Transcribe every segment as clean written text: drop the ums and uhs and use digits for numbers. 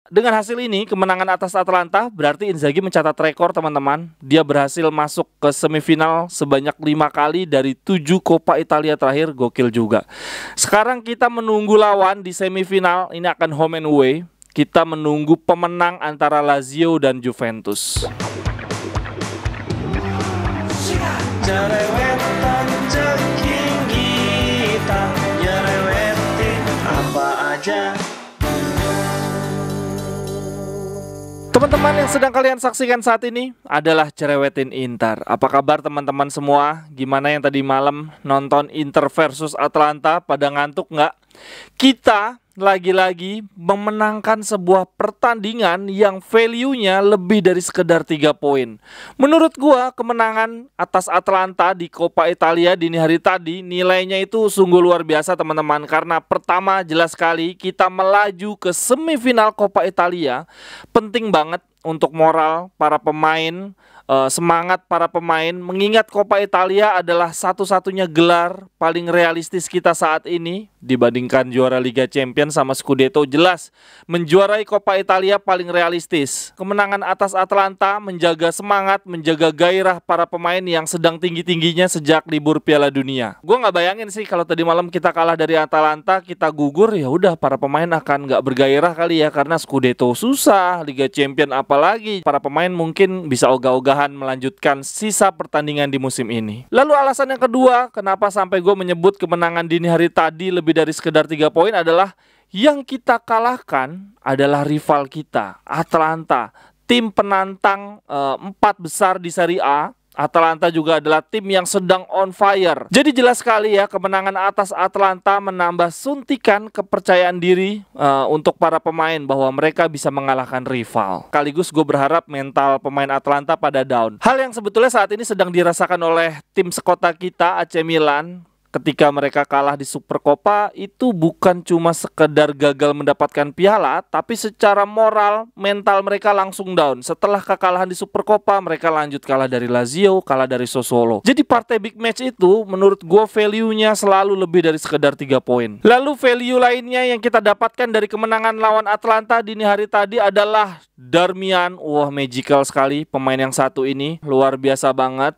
Dengan hasil ini, kemenangan atas Atalanta berarti Inzaghi mencatat rekor teman-teman. Dia berhasil masuk ke semifinal sebanyak 5 kali dari 7 Coppa Italia terakhir, gokil juga. Sekarang kita menunggu lawan di semifinal, ini akan home and away. Kita menunggu pemenang antara Lazio dan Juventus. Jerewetan ceking kita, nyerewetin apa aja. Teman-teman yang sedang kalian saksikan saat ini adalah Cerewetin Inter. Apa kabar teman-teman semua? Gimana yang tadi malam nonton Inter versus Atalanta? Pada ngantuk nggak? Kita lagi-lagi memenangkan sebuah pertandingan yang value-nya lebih dari sekedar 3 poin. Menurut gua, kemenangan atas Atalanta di Coppa Italia dini hari tadi nilainya itu sungguh luar biasa teman-teman. Karena pertama, jelas sekali kita melaju ke semifinal Coppa Italia. Penting banget untuk moral para pemain, semangat para pemain, mengingat Coppa Italia adalah satu-satunya gelar paling realistis kita saat ini dibandingkan juara Liga Champions sama Scudetto. Jelas menjuarai Coppa Italia paling realistis. Kemenangan atas Atalanta menjaga semangat, menjaga gairah para pemain yang sedang tinggi-tingginya sejak libur Piala Dunia. Gue nggak bayangin sih kalau tadi malam kita kalah dari Atalanta, kita gugur, ya udah para pemain akan nggak bergairah kali ya, karena Scudetto susah, Liga Champions apalagi. Para pemain mungkin bisa ogah-ogahan melanjutkan sisa pertandingan di musim ini. Lalu alasan yang kedua, kenapa sampai gue menyebut kemenangan dini hari tadi lebih dari sekedar 3 poin adalah yang kita kalahkan adalah rival kita, Atalanta, tim penantang 4 besar di Serie A. Atalanta juga adalah tim yang sedang on fire. Jadi jelas sekali ya, kemenangan atas Atalanta menambah suntikan kepercayaan diri untuk para pemain bahwa mereka bisa mengalahkan rival. Sekaligus gue berharap mental pemain Atalanta pada down. Hal yang sebetulnya saat ini sedang dirasakan oleh tim sekota kita, AC Milan. Ketika mereka kalah di Supercoppa, itu bukan cuma sekedar gagal mendapatkan piala, tapi secara moral, mental mereka langsung down. Setelah kekalahan di Supercoppa, mereka lanjut kalah dari Lazio, kalah dari Sassuolo. Jadi partai big match itu menurut gue value-nya selalu lebih dari sekedar 3 poin. Lalu value lainnya yang kita dapatkan dari kemenangan lawan Atalanta dini hari tadi adalah Darmian. Wah, magical sekali pemain yang satu ini, luar biasa banget.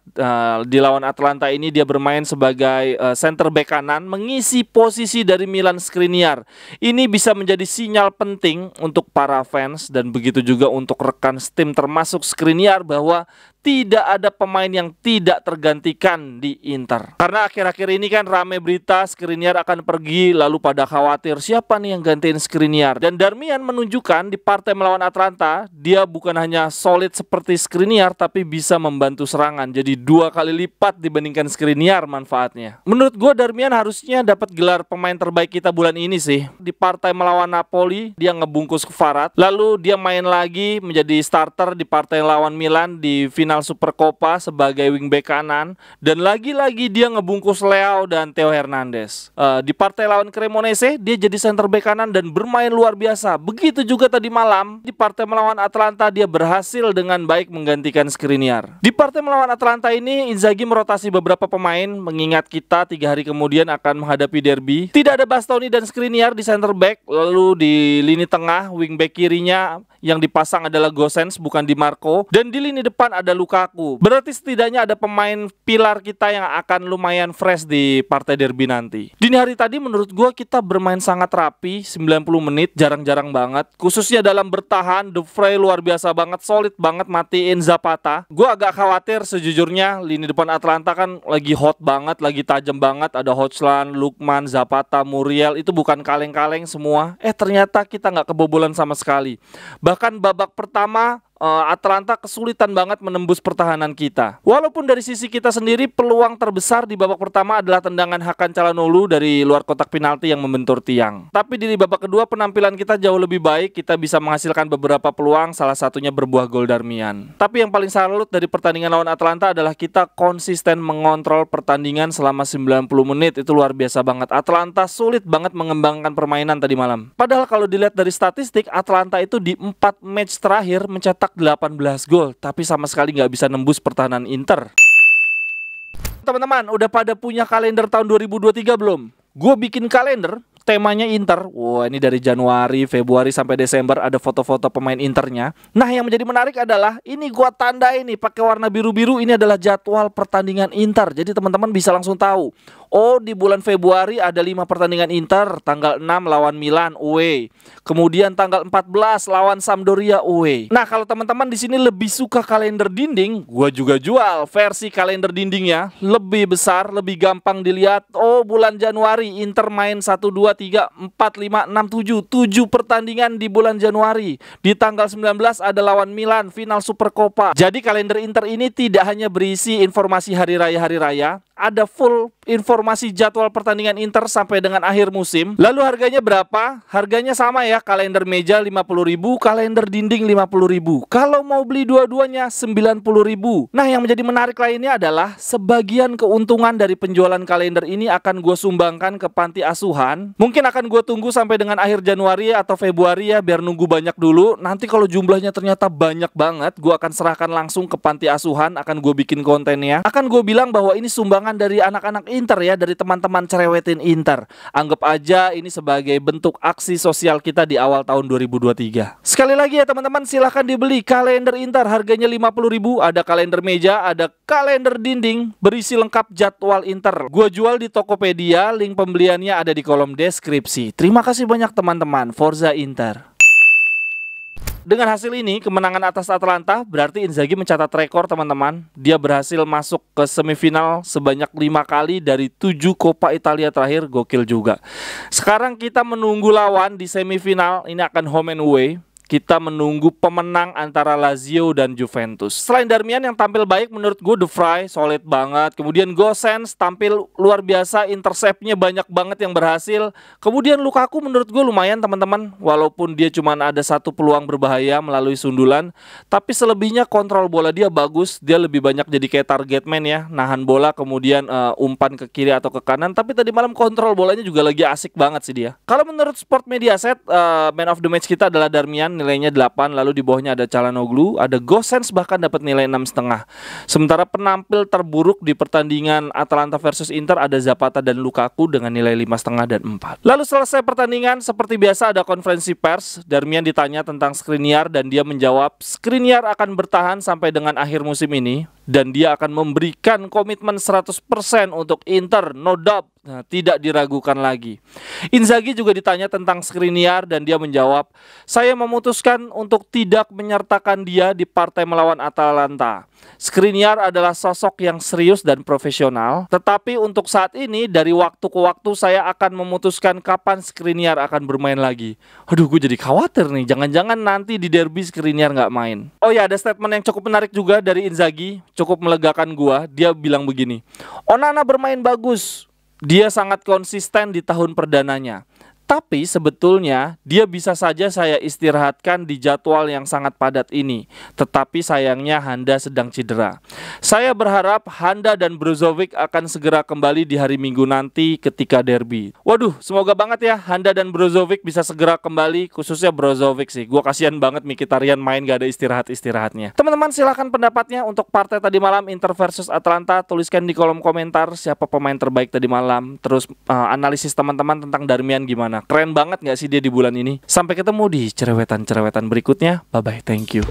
Di lawan Atalanta ini dia bermain sebagai center back kanan, mengisi posisi dari Milan Skriniar. Ini bisa menjadi sinyal penting untuk para fans dan begitu juga untuk rekan tim termasuk Skriniar bahwa tidak ada pemain yang tidak tergantikan di Inter. Karena akhir-akhir ini kan rame berita Skriniar akan pergi, lalu pada khawatir siapa nih yang gantiin Skriniar. Dan Darmian menunjukkan di partai melawan Atalanta, dia bukan hanya solid seperti Skriniar, tapi bisa membantu serangan. Jadi 2 kali lipat dibandingkan Skriniar manfaatnya. Menurut gue Darmian harusnya dapat gelar pemain terbaik kita bulan ini sih. Di partai melawan Napoli, dia ngebungkus Kvarat. Lalu dia main lagi menjadi starter di partai lawan Milan di final Supercoppa sebagai wingback kanan, dan lagi-lagi dia ngebungkus Leao dan Theo Hernandez. Di partai lawan Cremonese dia jadi center back kanan dan bermain luar biasa. Begitu juga tadi malam di partai melawan Atalanta dia berhasil dengan baik menggantikan Skriniar. Di partai melawan Atalanta ini Inzaghi merotasi beberapa pemain mengingat kita 3 hari kemudian akan menghadapi derby. Tidak ada Bastoni dan Skriniar di center back, lalu di lini tengah wingback kirinya yang dipasang adalah Gosens bukan Di Marco, dan di lini depan ada Lukaku. Berarti setidaknya ada pemain pilar kita yang akan lumayan fresh di partai derby nanti. Dini hari tadi menurut gue kita bermain sangat rapi, 90 menit, jarang-jarang banget. Khususnya dalam bertahan, De Vrij luar biasa banget, solid banget matiin Zapata. Gue agak khawatir sejujurnya, lini depan Atalanta kan lagi hot banget, lagi tajam banget. Ada Hojlund, Lukman, Zapata, Muriel, itu bukan kaleng-kaleng semua. Ternyata kita nggak kebobolan sama sekali. Bahkan babak pertama Atalanta kesulitan banget menembus pertahanan kita. Walaupun dari sisi kita sendiri peluang terbesar di babak pertama adalah tendangan Hakan Calhanoglu dari luar kotak penalti yang membentur tiang. Tapi di babak kedua penampilan kita jauh lebih baik, kita bisa menghasilkan beberapa peluang, salah satunya berbuah gol Darmian. Tapi yang paling salut dari pertandingan lawan Atalanta adalah kita konsisten mengontrol pertandingan selama 90 menit, itu luar biasa banget. Atalanta sulit banget mengembangkan permainan tadi malam. Padahal kalau dilihat dari statistik, Atalanta itu di 4 match terakhir mencetak 18 gol, tapi sama sekali nggak bisa nembus pertahanan Inter. Teman-teman, udah pada punya kalender tahun 2023 belum? Gue bikin kalender temanya Inter. Wah, ini dari Januari, Februari sampai Desember ada foto-foto pemain Internya. Nah, yang menjadi menarik adalah ini gua tanda ini pakai warna biru-biru, ini adalah jadwal pertandingan Inter. Jadi teman-teman bisa langsung tahu. Oh, di bulan Februari ada 5 pertandingan Inter, tanggal 6 lawan Milan away. Kemudian tanggal 14 lawan Sampdoria away. Nah, kalau teman-teman di sini lebih suka kalender dinding, gua juga jual versi kalender dindingnya, lebih besar, lebih gampang dilihat. Oh, bulan Januari Inter main 1 2 3 4 5 6 7 pertandingan di bulan Januari. Di tanggal 19 ada lawan Milan final Supercoppa. Jadi kalender Inter ini tidak hanya berisi informasi hari raya, ada full informasi jadwal pertandingan Inter sampai dengan akhir musim. Lalu harganya berapa? Harganya sama ya, kalender meja 50.000, kalender dinding 50.000. Kalau mau beli dua-duanya 90.000. Nah, yang menjadi menarik lainnya adalah sebagian keuntungan dari penjualan kalender ini akan gue sumbangkan ke panti asuhan. Mungkin akan gue tunggu sampai dengan akhir Januari atau Februari ya, biar nunggu banyak dulu. Nanti kalau jumlahnya ternyata banyak banget, gue akan serahkan langsung ke panti asuhan, akan gue bikin kontennya. Akan gue bilang bahwa ini sumbangan dari anak-anak Inter ya, dari teman-teman cerewetin Inter. Anggap aja ini sebagai bentuk aksi sosial kita di awal tahun 2023. Sekali lagi ya teman-teman, silahkan dibeli kalender Inter, harganya 50.000. Ada kalender meja, ada kalender dinding, berisi lengkap jadwal Inter. Gua jual di Tokopedia, link pembeliannya ada di kolom deskripsi. Terima kasih banyak teman-teman, Forza Inter. Dengan hasil ini, kemenangan atas Atalanta berarti Inzaghi mencatat rekor teman-teman. Dia berhasil masuk ke semifinal sebanyak 5 kali dari 7 Coppa Italia terakhir, gokil juga. Sekarang kita menunggu lawan di semifinal, ini akan home and away. Kita menunggu pemenang antara Lazio dan Juventus. Selain Darmian yang tampil baik, menurut gue De Vrij solid banget. Kemudian Gosens tampil luar biasa, interceptnya banyak banget yang berhasil. Kemudian Lukaku menurut gue lumayan teman-teman, walaupun dia cuma ada 1 peluang berbahaya melalui sundulan, tapi selebihnya kontrol bola dia bagus. Dia lebih banyak jadi kayak target man ya, nahan bola kemudian umpan ke kiri atau ke kanan. Tapi tadi malam kontrol bolanya juga lagi asik banget sih dia. Kalau menurut Sport Mediaset, man of the match kita adalah Darmian, nilainya 8, lalu di bawahnya ada Calhanoglu, ada Gosens bahkan dapat nilai 6,5. Sementara penampil terburuk di pertandingan Atalanta versus Inter ada Zapata dan Lukaku dengan nilai 5,5 dan 4. Lalu selesai pertandingan, seperti biasa ada konferensi pers. Darmian ditanya tentang Skriniar dan dia menjawab, Skriniar akan bertahan sampai dengan akhir musim ini dan dia akan memberikan komitmen 100% untuk Inter, no doubt. Nah, tidak diragukan lagi. Inzaghi juga ditanya tentang Skriniar dan dia menjawab, saya memutuskan untuk tidak menyertakan dia di partai melawan Atalanta. Skriniar adalah sosok yang serius dan profesional, tetapi untuk saat ini dari waktu ke waktu saya akan memutuskan kapan Skriniar akan bermain lagi. Aduh, gue jadi khawatir nih, jangan-jangan nanti di derby Skriniar nggak main. Oh ya, ada statement yang cukup menarik juga dari Inzaghi, cukup melegakan gua. Dia bilang begini, Onana bermain bagus. Dia sangat konsisten di tahun perdananya. Tapi sebetulnya dia bisa saja saya istirahatkan di jadwal yang sangat padat ini. Tetapi sayangnya Handa sedang cedera. Saya berharap Handa dan Brozovic akan segera kembali di hari Minggu nanti ketika derby. Waduh, semoga banget ya Handa dan Brozovic bisa segera kembali, khususnya Brozovic sih. Gua kasihan banget Mkhitaryan main gak ada istirahat-istirahatnya. Teman-teman silahkan pendapatnya untuk partai tadi malam Inter versus Atalanta. Tuliskan di kolom komentar siapa pemain terbaik tadi malam. Terus analisis teman-teman tentang Darmian gimana. Keren banget gak sih dia di bulan ini? Sampai ketemu di cerewetan-cerewetan berikutnya. Bye-bye, thank you.